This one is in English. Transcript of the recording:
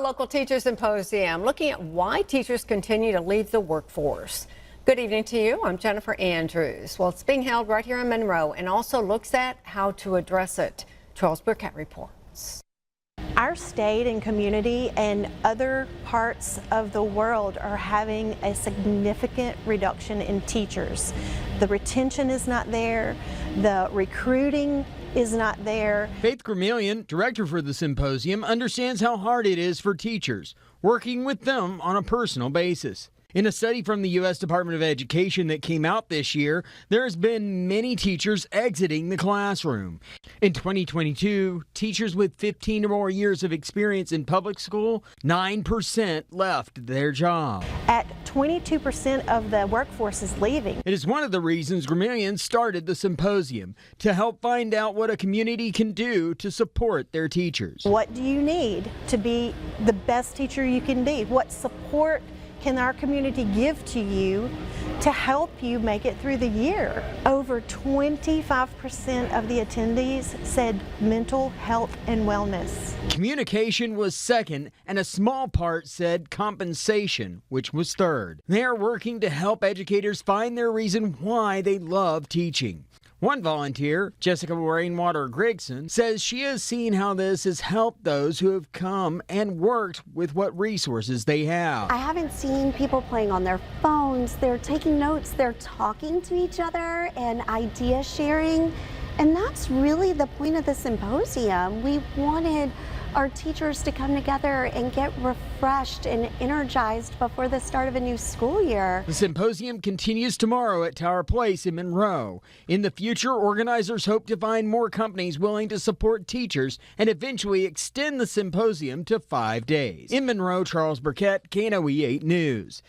Local Teacher Symposium, looking at why teachers continue to leave the workforce. Good evening to you. I'm Jennifer Andrews. Well, it's being held right here in Monroe and also looks at how to address it. Charles Burkett reports. Our state and community and other parts of the world are having a significant reduction in teachers. The retention is not there, the recruiting is not there. Faith Gramillion, director for the symposium, understands how hard it is for teachers, working with them on a personal basis. In a study from the U.S. Department of Education that came out this year, there has been many teachers exiting the classroom. In 2022, teachers with 15 or more years of experience in public school, 9% left their job. At 22% of the workforce is leaving. It is one of the reasons Gramillion started the symposium, to help find out what a community can do to support their teachers. What do you need to be the best teacher you can be? What support can our community give to you to help you make it through the year? Over 25% of the attendees said mental health and wellness. Communication was second, and a small part said compensation, which was third. They are working to help educators find their reason why they love teaching. One volunteer, Jessica Rainwater Grigson, says she has seen how this has helped those who have come and worked with what resources they have. I haven't seen people playing on their phones. They're taking notes, they're talking to each other and idea sharing. And that's really the point of the symposium. We wanted our teachers to come together and get refreshed and energized before the start of a new school year. The symposium continues tomorrow at Tower Place in Monroe. In the future, organizers hope to find more companies willing to support teachers and eventually extend the symposium to 5 days. In Monroe, Charles Burkett, KNOE 8 News.